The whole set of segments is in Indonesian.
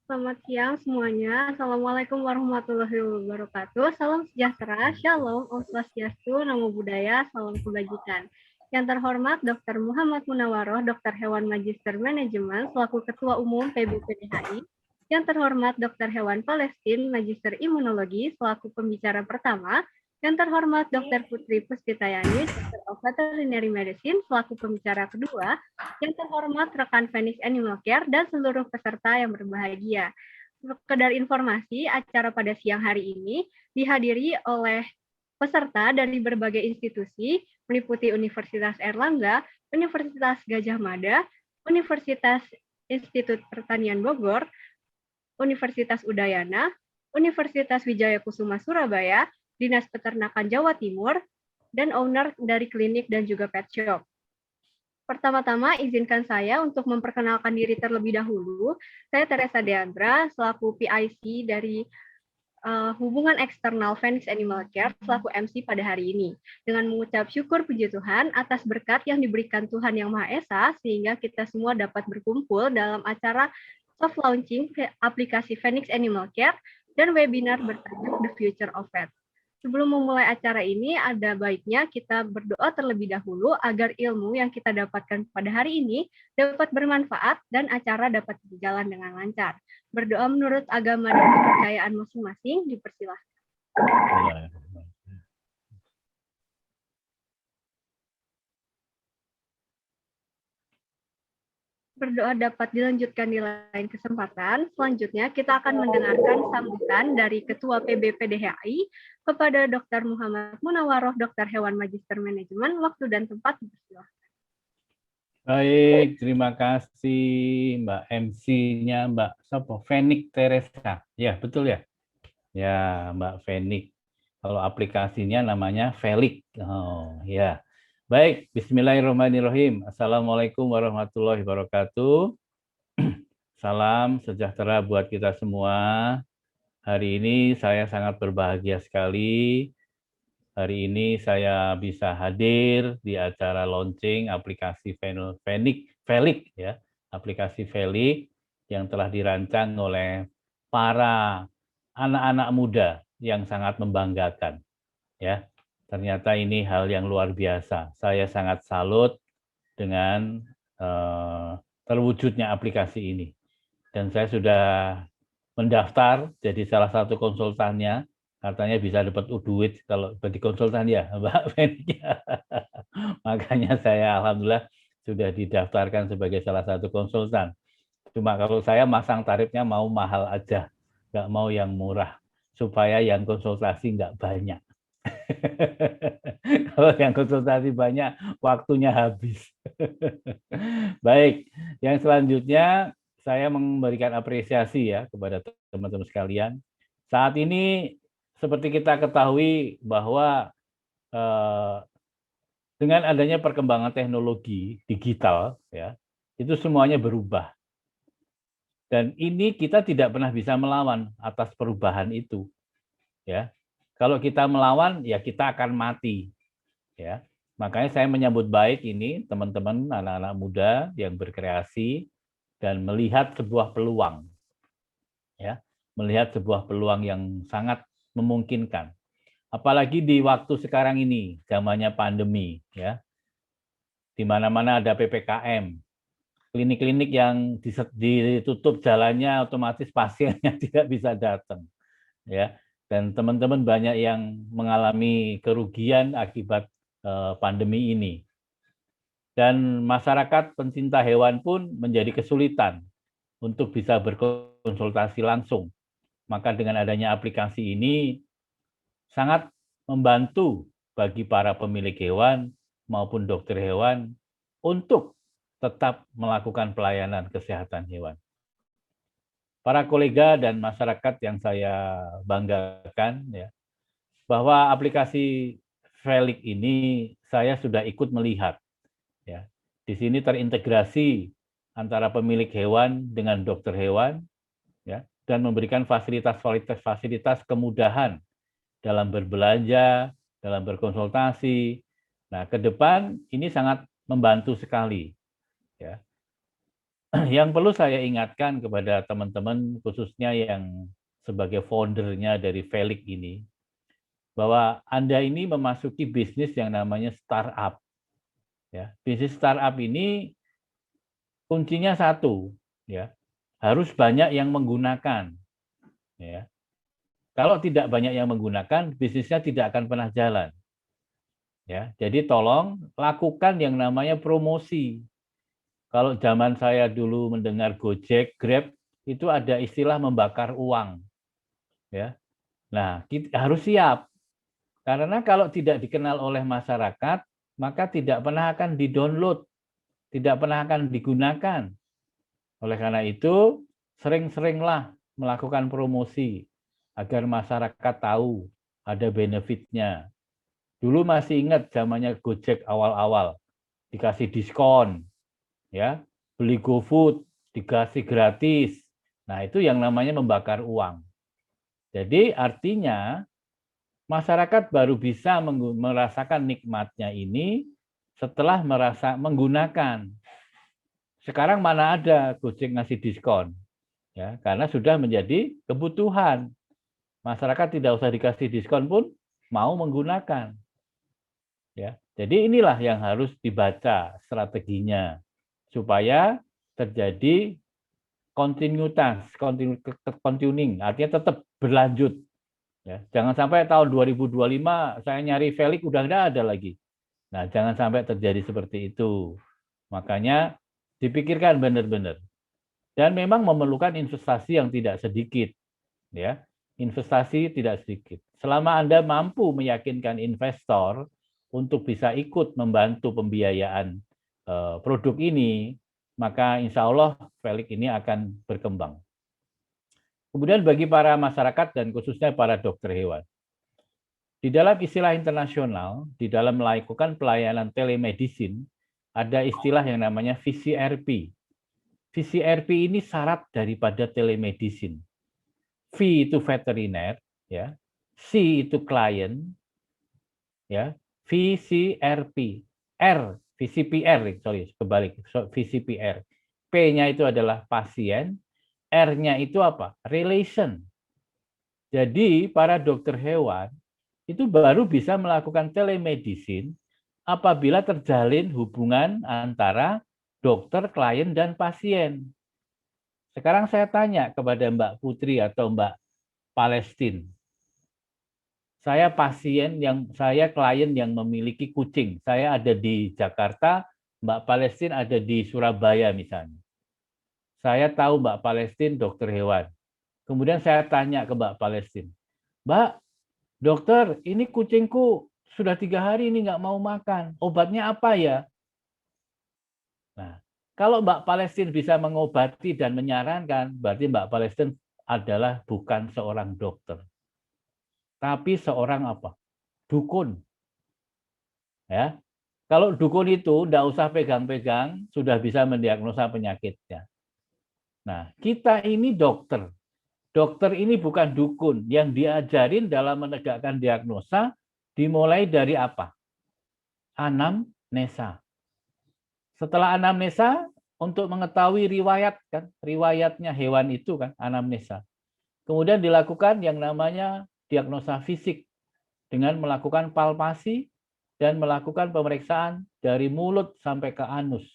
Selamat siang semuanya. Assalamualaikum warahmatullahi wabarakatuh. Salam sejahtera, Shalom, Om Swastiastu, Namo Buddhaya, Salam Kebajikan. Yang terhormat Dr. Muhammad Munawaroh, Dokter Hewan Magister Manajemen, selaku Ketua Umum PBPDHI. Yang terhormat Dr. Hewan Palestin, Magister Imunologi, selaku pembicara pertama. Yang terhormat Dr. Putri Puspitayani, Dokter of Veterinary Medicine, selaku pembicara kedua. Yang terhormat rekan Phoenix Animal Care dan seluruh peserta yang berbahagia. Sekedar informasi, acara pada siang hari ini dihadiri oleh peserta dari berbagai institusi, meliputi Universitas Erlangga, Universitas Gajah Mada, Universitas Institut Pertanian Bogor, Universitas Udayana, Universitas Wijaya Kusuma Surabaya, Dinas Peternakan Jawa Timur, dan owner dari klinik dan juga pet shop. Pertama-tama, izinkan saya untuk memperkenalkan diri terlebih dahulu. Saya Teresa Deandra, selaku PIC dari Hubungan Eksternal Phoenix Animal Care, selaku MC pada hari ini. Dengan mengucap syukur puji Tuhan atas berkat yang diberikan Tuhan Yang Maha Esa, sehingga kita semua dapat berkumpul dalam acara soft launching aplikasi Phoenix Animal Care dan webinar bertajuk The Future of Pet. Sebelum memulai acara ini, ada baiknya kita berdoa terlebih dahulu agar ilmu yang kita dapatkan pada hari ini dapat bermanfaat dan acara dapat berjalan dengan lancar. Berdoa menurut agama dan kepercayaan masing-masing, dipersilahkan. Berdoa dapat dilanjutkan di lain kesempatan. Selanjutnya kita akan mendengarkan sambutan dari Ketua PBPDHI kepada Dr. Muhammad Munawaroh, Dokter Hewan Magister Manajemen. Waktu dan tempat dipersilahkan. Baik, terima kasih Mbak MC-nya Mbak Sopo, Phoenix Teresa. Ya, betul ya? Ya, Mbak Phoenix. Kalau aplikasinya namanya Felix. Oh, ya. Baik, bismillahirrahmanirrahim. Assalamualaikum warahmatullahi wabarakatuh. Salam sejahtera buat kita semua. Hari ini saya sangat berbahagia sekali. Hari ini saya bisa hadir di acara launching aplikasi Felix ya, aplikasi Felix yang telah dirancang oleh para anak-anak muda yang sangat membanggakan ya. Ternyata ini hal yang luar biasa. Saya sangat salut dengan terwujudnya aplikasi ini. Dan saya sudah mendaftar jadi salah satu konsultannya. Katanya bisa dapat duit kalau jadi konsultan ya, Mbak Feni. Makanya saya alhamdulillah sudah didaftarkan sebagai salah satu konsultan. Cuma kalau saya masang tarifnya mau mahal aja, nggak mau yang murah, supaya yang konsultasi nggak banyak. Kalau yang konsultasi banyak, waktunya habis. Baik, yang selanjutnya saya memberikan apresiasi ya kepada teman-teman sekalian. Saat ini seperti kita ketahui bahwa dengan adanya perkembangan teknologi digital ya, itu semuanya berubah. Dan ini kita tidak pernah bisa melawan atas perubahan itu. Ya. Kalau kita melawan ya kita akan mati. Ya. Makanya saya menyambut baik ini teman-teman anak-anak muda yang berkreasi dan melihat sebuah peluang. Ya, melihat sebuah peluang yang sangat memungkinkan. Apalagi di waktu sekarang ini, zamannya pandemi, ya, di mana-mana ada PPKM, klinik-klinik yang ditutup jalannya, otomatis pasiennya tidak bisa datang, ya, dan teman-teman banyak yang mengalami kerugian akibat pandemi ini, dan masyarakat pencinta hewan pun menjadi kesulitan untuk bisa berkonsultasi langsung. Maka dengan adanya aplikasi ini sangat membantu bagi para pemilik hewan maupun dokter hewan untuk tetap melakukan pelayanan kesehatan hewan. Para kolega dan masyarakat yang saya banggakan ya, bahwa aplikasi Felix ini saya sudah ikut melihat ya. Di sini terintegrasi antara pemilik hewan dengan dokter hewan ya, dan memberikan fasilitas kemudahan dalam berbelanja, dalam berkonsultasi. Nah, ke depan ini sangat membantu sekali. Ya. yang perlu saya ingatkan kepada teman-teman, khususnya yang sebagai foundernya dari Felix ini, bahwa Anda ini memasuki bisnis yang namanya startup. Ya, bisnis startup ini kuncinya satu, ya, harus banyak yang menggunakan. Ya. Kalau tidak banyak yang menggunakan, bisnisnya tidak akan pernah jalan. Ya, jadi tolong lakukan yang namanya promosi. Kalau zaman saya dulu mendengar Gojek, Grab, itu ada istilah membakar uang. Ya, nah kita harus siap karena kalau tidak dikenal oleh masyarakat, maka tidak pernah akan di-download, tidak pernah akan digunakan. Oleh karena itu, sering-seringlah melakukan promosi agar masyarakat tahu ada benefitnya. Dulu masih ingat zamannya Gojek awal-awal, dikasih diskon, ya, beli GoFood dikasih gratis. Nah, itu yang namanya membakar uang. Jadi artinya masyarakat baru bisa merasakan nikmatnya ini setelah menggunakan. Sekarang mana ada Gojek ngasih diskon? Ya, karena sudah menjadi kebutuhan. Masyarakat tidak usah dikasih diskon pun mau menggunakan. Ya, jadi inilah yang harus dibaca strateginya supaya terjadi kontinuitas, continuing, artinya tetap berlanjut. Ya, jangan sampai tahun 2025 saya nyari Felix udah nggak ada lagi. Nah, jangan sampai terjadi seperti itu. Makanya dipikirkan benar-benar. Dan memang memerlukan investasi yang tidak sedikit. Ya, investasi tidak sedikit. Selama Anda mampu meyakinkan investor untuk bisa ikut membantu pembiayaan produk ini, maka insya Allah Felix ini akan berkembang. Kemudian bagi para masyarakat dan khususnya para dokter hewan. Di dalam istilah internasional, di dalam melakukan pelayanan telemedicine, ada istilah yang namanya VCRP. VCRP ini syarat daripada telemedicine. V itu veteriner, ya. C itu klien, ya. VCRP. R, VCPR, sorry, kebalik, VCPR. P-nya itu adalah pasien, R-nya itu apa? Relation. Jadi para dokter hewan itu baru bisa melakukan telemedicine apabila terjalin hubungan antara dokter, klien, dan pasien. Sekarang saya tanya kepada Mbak Putri atau Mbak Palestine. Saya klien yang memiliki kucing. Saya ada di Jakarta, Mbak Palestine ada di Surabaya misalnya. Saya tahu Mbak Palestine dokter hewan. Kemudian saya tanya ke Mbak Palestine, Mbak, dokter, ini kucingku sudah 3 hari ini nggak mau makan. Obatnya apa ya? Nah, kalau Mbak Palestine bisa mengobati dan menyarankan, berarti Mbak Palestine adalah bukan seorang dokter, tapi seorang apa? Dukun. Ya, kalau dukun itu tidak usah pegang-pegang, sudah bisa mendiagnosa penyakitnya. Nah, kita ini dokter. Dokter ini bukan dukun. Yang diajarin dalam menegakkan diagnosa dimulai dari apa? Anamnesa. Setelah anamnesa, untuk mengetahui riwayat, kan, riwayatnya hewan itu kan anamnesa. Kemudian dilakukan yang namanya diagnosa fisik dengan melakukan palpasi dan melakukan pemeriksaan dari mulut sampai ke anus.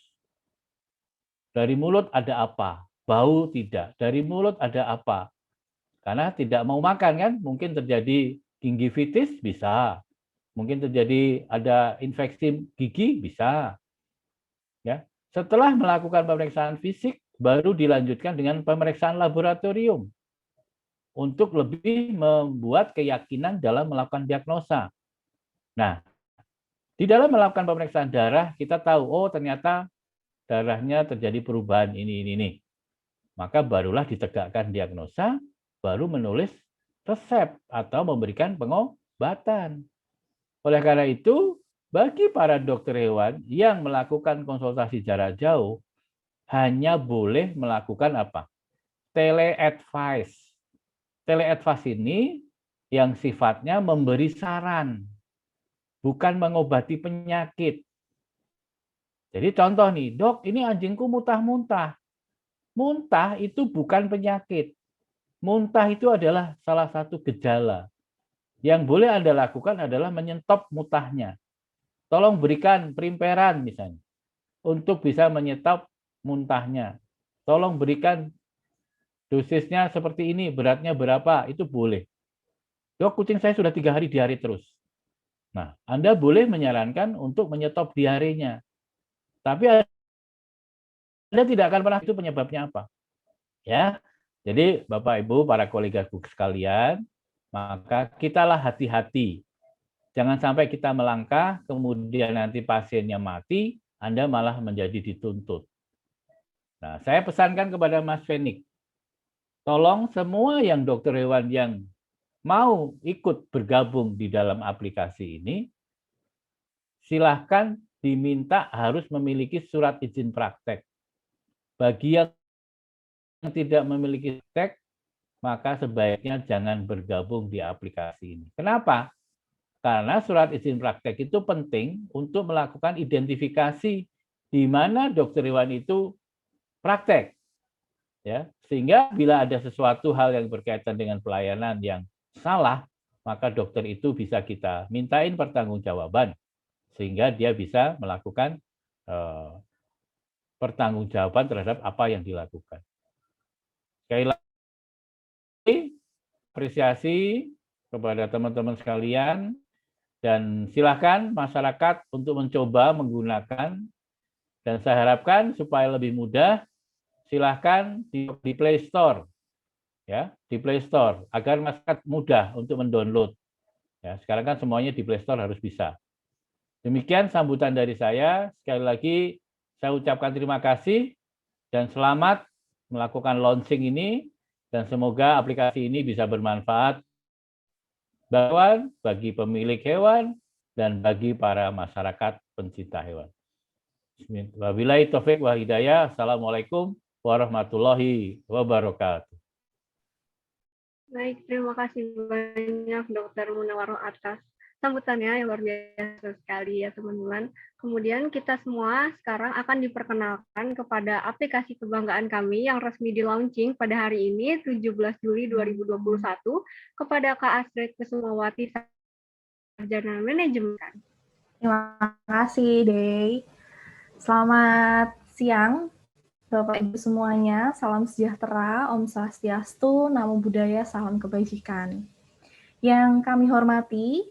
Dari mulut ada apa? Bau tidak. Dari mulut ada apa? Karena tidak mau makan kan, mungkin terjadi gingivitis bisa. Mungkin terjadi ada infeksi gigi bisa. Ya. Setelah melakukan pemeriksaan fisik baru dilanjutkan dengan pemeriksaan laboratorium untuk lebih membuat keyakinan dalam melakukan diagnosa. Nah, di dalam melakukan pemeriksaan darah kita tahu oh ternyata darahnya terjadi perubahan ini. Maka barulah ditegakkan diagnosa, baru menulis resep atau memberikan pengobatan. Oleh karena itu, bagi para dokter hewan yang melakukan konsultasi jarak jauh, hanya boleh melakukan apa? Tele-advice. Tele-advice ini yang sifatnya memberi saran, bukan mengobati penyakit. Jadi contoh nih, dok, ini anjingku muntah-muntah. muntah itu bukan penyakit. Muntah itu adalah salah satu gejala. Yang boleh Anda lakukan adalah menyetop muntahnya. Tolong berikan perimperan misalnya, untuk bisa menyetop muntahnya. Tolong berikan dosisnya seperti ini, beratnya berapa, itu boleh. Dok, kucing saya sudah 3 hari diare terus. Nah, Anda boleh menyarankan untuk menyetop diarenya. Tapi Anda tidak akan pernah itu penyebabnya apa. Ya, jadi Bapak Ibu, para kolega sekalian, maka kitalah hati-hati. Jangan sampai kita melangkah, kemudian nanti pasiennya mati, Anda malah menjadi dituntut. Nah, saya pesankan kepada Mas Fenik, tolong semua yang dokter hewan yang mau ikut bergabung di dalam aplikasi ini, silahkan diminta harus memiliki surat izin praktek. Bagi yang tidak memiliki praktek, maka sebaiknya jangan bergabung di aplikasi ini. Kenapa? Karena surat izin praktek itu penting untuk melakukan identifikasi di mana dokter hewan itu praktek. Ya, sehingga bila ada sesuatu hal yang berkaitan dengan pelayanan yang salah, maka dokter itu bisa kita mintain pertanggungjawaban sehingga dia bisa melakukan pertanggungjawaban terhadap apa yang dilakukan. Sekali lagi, apresiasi kepada teman-teman sekalian dan silakan masyarakat untuk mencoba menggunakan, dan saya harapkan supaya lebih mudah, silahkan di Play Store, ya, di Play Store agar masyarakat mudah untuk mendownload. Ya, sekarang kan semuanya di Play Store harus bisa. Demikian sambutan dari saya. Sekali lagi saya ucapkan terima kasih dan selamat melakukan launching ini, dan semoga aplikasi ini bisa bermanfaat bagi pemilik hewan dan bagi para masyarakat pencinta hewan. Wabillahi taufik wa hidayah. Assalamualaikum warahmatullahi wabarakatuh. Baik, terima kasih banyak Dr. Munawaroh atas sambutannya yang luar biasa sekali ya teman-teman. Kemudian kita semua sekarang akan diperkenalkan kepada aplikasi kebanggaan kami yang resmi di-launching pada hari ini 17 Juli 2021 kepada Kak Astrid Kusumawati, Sarjana Manajemen. Terima kasih, Dey. Selamat siang, Bapak Ibu semuanya. Salam sejahtera, Om Swastiastu, Namo Buddhaya, salam kebajikan. Yang kami hormati,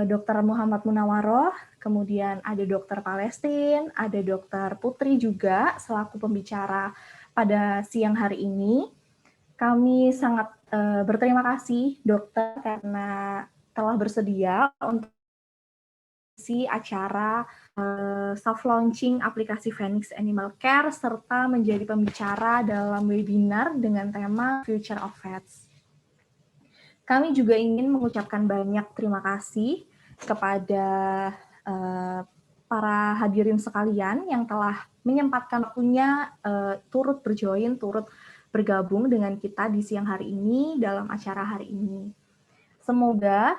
Dr. Muhammad Munawaroh, kemudian ada Dr. Palestin, ada Dr. Putri juga selaku pembicara pada siang hari ini. Kami sangat berterima kasih, Dokter, karena telah bersedia untuk acara soft launching aplikasi Phoenix Animal Care serta menjadi pembicara dalam webinar dengan tema Future of Pets. Kami juga ingin mengucapkan banyak terima kasih kepada para hadirin sekalian yang telah menyempatkan waktunya turut berjoin, turut bergabung dengan kita di siang hari ini dalam acara hari ini. Semoga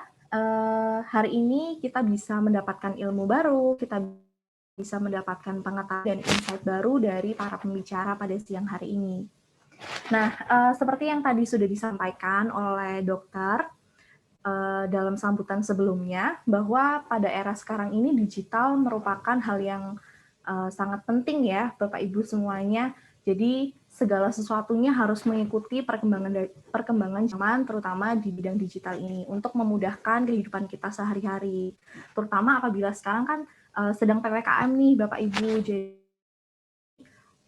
hari ini kita bisa mendapatkan ilmu baru, kita bisa mendapatkan pengetahuan dan insight baru dari para pembicara pada siang hari ini. Nah, seperti yang tadi sudah disampaikan oleh dokter dalam sambutan sebelumnya, bahwa pada era sekarang ini digital merupakan hal yang sangat penting ya, Bapak Ibu semuanya. Jadi segala sesuatunya harus mengikuti perkembangan zaman, terutama di bidang digital ini, untuk memudahkan kehidupan kita sehari-hari. Terutama apabila sekarang kan sedang PPKM nih, Bapak Ibu, jadi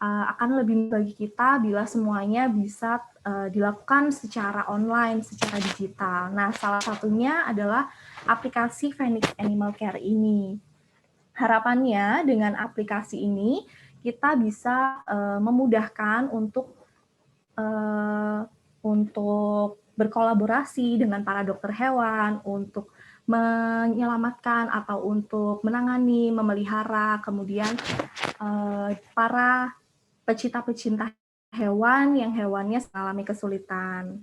akan lebih bagi kita bila semuanya bisa dilakukan secara online, secara digital. Nah, salah satunya adalah aplikasi Phoenix Animal Care ini. Harapannya dengan aplikasi ini kita bisa memudahkan untuk berkolaborasi dengan para dokter hewan untuk menyelamatkan atau untuk menangani, memelihara, kemudian para pecinta-pecinta hewan yang hewannya mengalami kesulitan.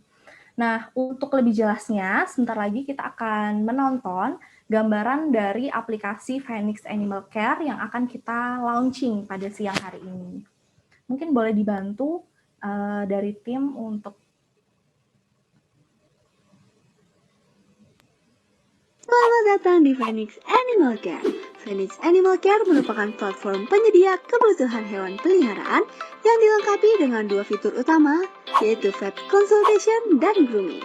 Nah, untuk lebih jelasnya, sebentar lagi kita akan menonton gambaran dari aplikasi Phoenix Animal Care yang akan kita launching pada siang hari ini. Mungkin boleh dibantu dari tim untuk. Selamat datang di Phoenix Animal Care. Phoenix Animal Care merupakan platform penyedia kebutuhan hewan peliharaan yang dilengkapi dengan 2 fitur utama, yaitu Vet Consultation dan Grooming.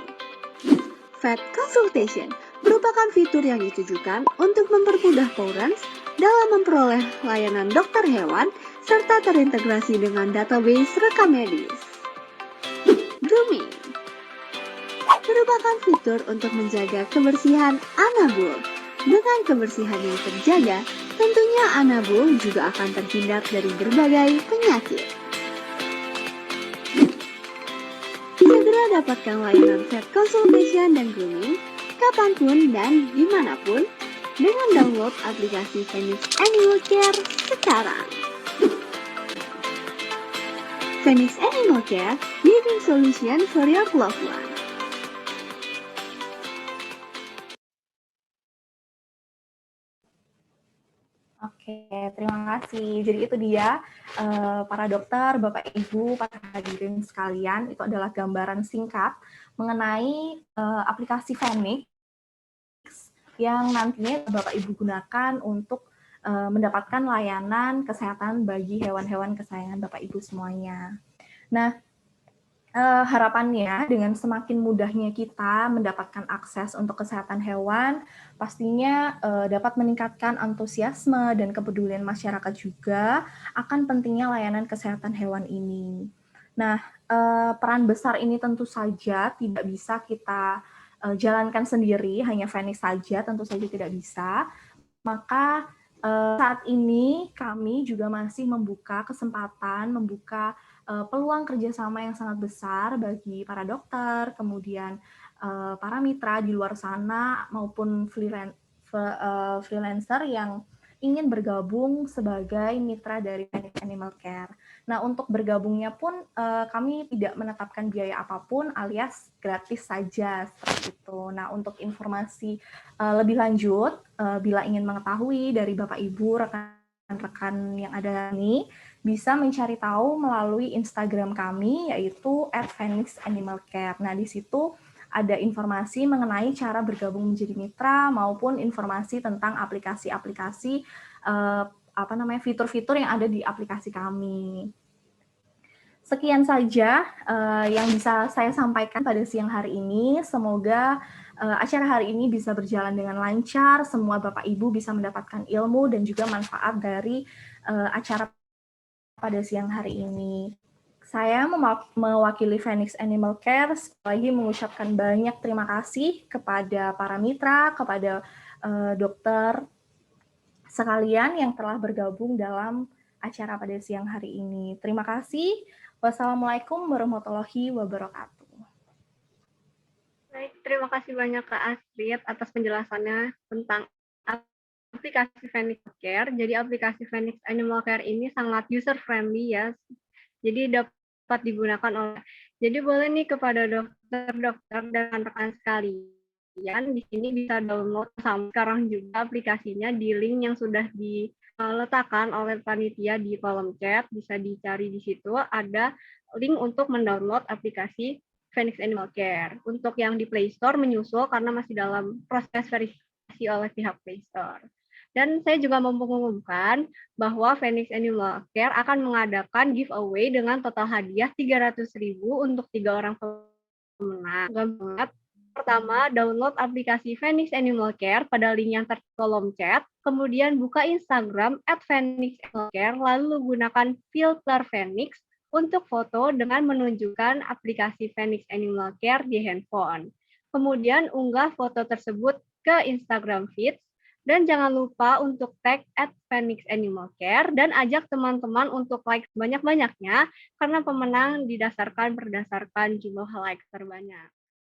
Vet Consultation merupakan fitur yang ditujukan untuk mempermudah parents dalam memperoleh layanan dokter hewan serta terintegrasi dengan database rekam medis. Grooming merupakan fitur untuk menjaga kebersihan anabul. Dengan kebersihan yang terjaga, tentunya anabul juga akan terhindar dari berbagai penyakit. Segera dapatkan layanan vet consultation dan grooming kapanpun dan dimanapun dengan download aplikasi Phoenix Animal Care sekarang. Phoenix Animal Care, living solution for your loved one. Oke, terima kasih. Jadi itu dia para dokter, Bapak Ibu, para hadirin sekalian, itu adalah gambaran singkat mengenai aplikasi Phoenix yang nantinya Bapak Ibu gunakan untuk mendapatkan layanan kesehatan bagi hewan-hewan kesayangan Bapak Ibu semuanya. Nah, harapannya dengan semakin mudahnya kita mendapatkan akses untuk kesehatan hewan, pastinya dapat meningkatkan antusiasme dan kepedulian masyarakat juga akan pentingnya layanan kesehatan hewan ini. Nah, peran besar ini tentu saja tidak bisa kita jalankan sendiri, hanya Phoenix saja tentu saja tidak bisa. Maka saat ini kami juga masih membuka kesempatan, membuka peluang kerjasama yang sangat besar bagi para dokter, kemudian para mitra di luar sana maupun freelancer yang ingin bergabung sebagai mitra dari Phoenix Animal Care. Nah, untuk bergabungnya pun kami tidak menetapkan biaya apapun alias gratis saja seperti itu. Nah, untuk informasi lebih lanjut, bila ingin mengetahui dari Bapak Ibu, rekan-rekan yang ada ini, bisa mencari tahu melalui Instagram kami, yaitu @phoenixanimalcare. Nah, di situ ada informasi mengenai cara bergabung menjadi mitra maupun informasi tentang aplikasi-aplikasi fitur-fitur yang ada di aplikasi kami. Sekian saja yang bisa saya sampaikan pada siang hari ini. Semoga acara hari ini bisa berjalan dengan lancar, semua Bapak Ibu bisa mendapatkan ilmu dan juga manfaat dari acara pada siang hari ini. Saya mewakili Phoenix Animal Care, sekali lagi mengucapkan banyak terima kasih kepada para mitra, kepada dokter sekalian yang telah bergabung dalam acara pada siang hari ini. Terima kasih. Wassalamualaikum warahmatullahi wabarakatuh. Baik, terima kasih banyak Kak Astrid atas penjelasannya tentang aplikasi Phoenix Care. Jadi aplikasi Phoenix Animal Care ini sangat user friendly ya. Jadi dapat digunakan oleh. Jadi boleh nih kepada dokter-dokter dan rekan sekalian di sini bisa download sekarang juga aplikasinya di link yang sudah diletakkan oleh panitia di kolom chat. Bisa dicari di situ ada link untuk mendownload aplikasi Phoenix Animal Care. Untuk yang di Play Store menyusul karena masih dalam proses verifikasi oleh pihak Play Store. Dan saya juga mengumumkan bahwa Phoenix Animal Care akan mengadakan giveaway dengan total hadiah 300.000 untuk 3 orang pemenang. Pertama, download aplikasi Phoenix Animal Care pada link yang tertera kolom chat, kemudian buka Instagram @phoenixanimalcare, lalu gunakan filter Phoenix untuk foto dengan menunjukkan aplikasi Phoenix Animal Care di handphone. Kemudian unggah foto tersebut ke Instagram Feeds, dan jangan lupa untuk tag @phoenixanimalcare dan ajak teman-teman untuk like banyak-banyaknya karena pemenang berdasarkan jumlah like terbanyak.